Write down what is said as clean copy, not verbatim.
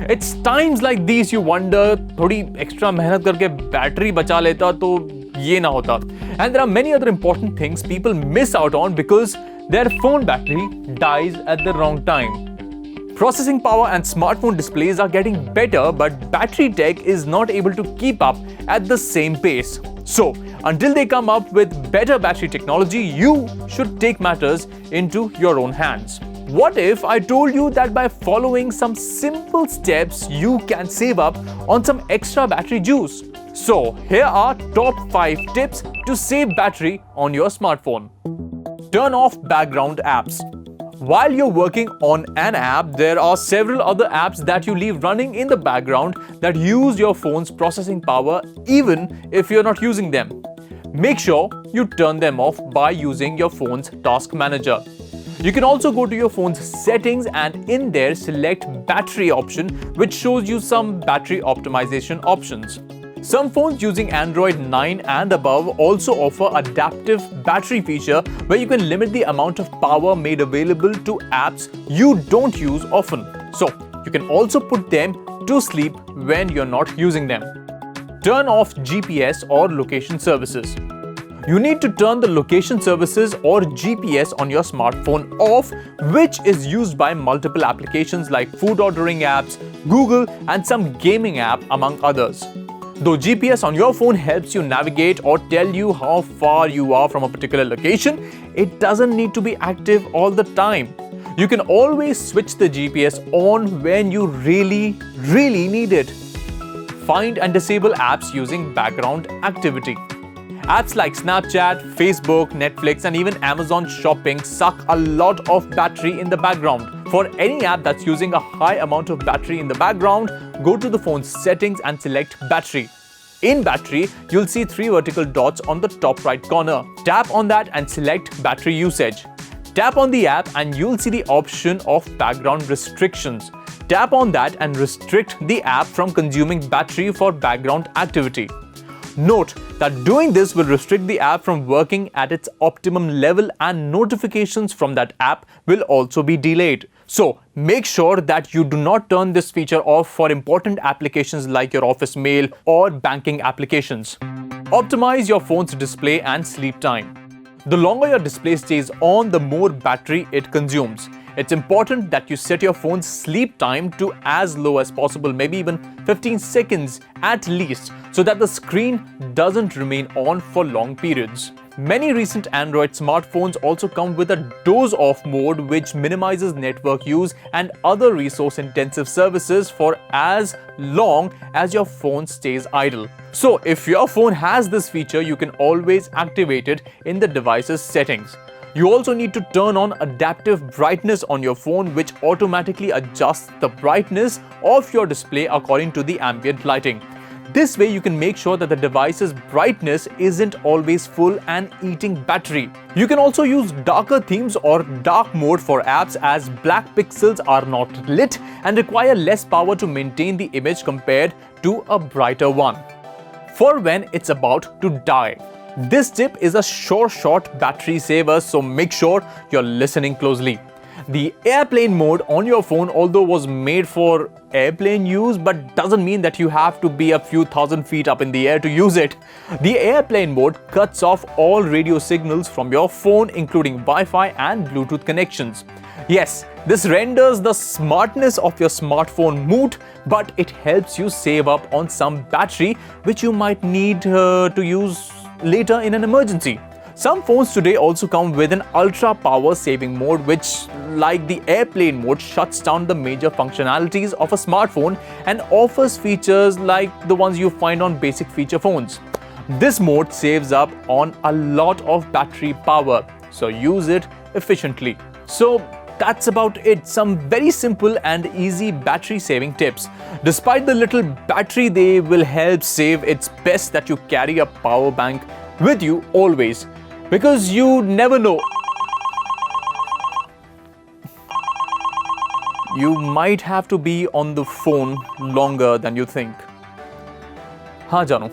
It's times like these you wonder, थोड़ी extra मेहनत करके battery बचा लेता तो ये ना होता. And there are many other important things people miss out on because their phone battery dies at the wrong time. Processing power and smartphone displays are getting better, but battery tech is not able to keep up at the same pace. So, until they come up with better battery technology, you should take matters into your own hands. What if I told you that by following some simple steps, you can save up on some extra battery juice? So, here are top 5 tips to save battery on your smartphone. Turn off background apps. While you're working on an app, there are several other apps that you leave running in the background that use your phone's processing power even if you're not using them. Make sure you turn them off by using your phone's task manager. You can also go to your phone's settings and in there select battery option, which shows you some battery optimization options. Some phones using Android 9 and above also offer adaptive battery feature where you can limit the amount of power made available to apps you don't use often. So, you can also put them to sleep when you're not using them. Turn off GPS or location services. You need to turn the location services or GPS on your smartphone off, which is used by multiple applications like food ordering apps, Google, and some gaming app among others. Though GPS on your phone helps you navigate or tell you how far you are from a particular location, it doesn't need to be active all the time. You can always switch the GPS on when you really need it. Find and disable apps using background activity. Apps like Snapchat, Facebook, Netflix, and even Amazon Shopping suck a lot of battery in the background. For any app that's using a high amount of battery in the background, go to the phone's settings and select battery. In battery, you'll see 3 vertical dots on the top right corner. Tap on that and select battery usage. Tap on the app and you'll see the option of background restrictions. Tap on that and restrict the app from consuming battery for background activity. Note that doing this will restrict the app from working at its optimum level and notifications from that app will also be delayed. So, make sure that you do not turn this feature off for important applications like your office mail or banking applications. Optimize your phone's display and sleep time. The longer your display stays on, the more battery it consumes. It's important that you set your phone's sleep time to as low as possible, maybe even 15 seconds at least, so that the screen doesn't remain on for long periods. Many recent Android smartphones also come with a doze-off mode, which minimizes network use and other resource-intensive services for as long as your phone stays idle. So, if your phone has this feature, you can always activate it in the device's settings. You also need to turn on adaptive brightness on your phone, which automatically adjusts the brightness of your display according to the ambient lighting. This way you can make sure that the device's brightness isn't always full and eating battery. You can also use darker themes or dark mode for apps, as black pixels are not lit and require less power to maintain the image compared to a brighter one. For when it's about to die. This tip is a short battery saver, so make sure you're listening closely. The airplane mode on your phone, although was made for airplane use, but doesn't mean that you have to be a few thousand feet up in the air to use it. The airplane mode cuts off all radio signals from your phone, including Wi-Fi and Bluetooth connections. Yes, this renders the smartness of your smartphone moot, but it helps you save up on some battery which you might need to use later in an emergency. Some phones today also come with an ultra power saving mode, which, like the airplane mode, shuts down the major functionalities of a smartphone and offers features like the ones you find on basic feature phones. This mode saves up on a lot of battery power, so use it efficiently. So that's about it. Some very simple and easy battery saving tips. Despite the little battery they will help save, it's best that you carry a power bank with you always, because you never know. You might have to be on the phone longer than you think. हाँ जानू.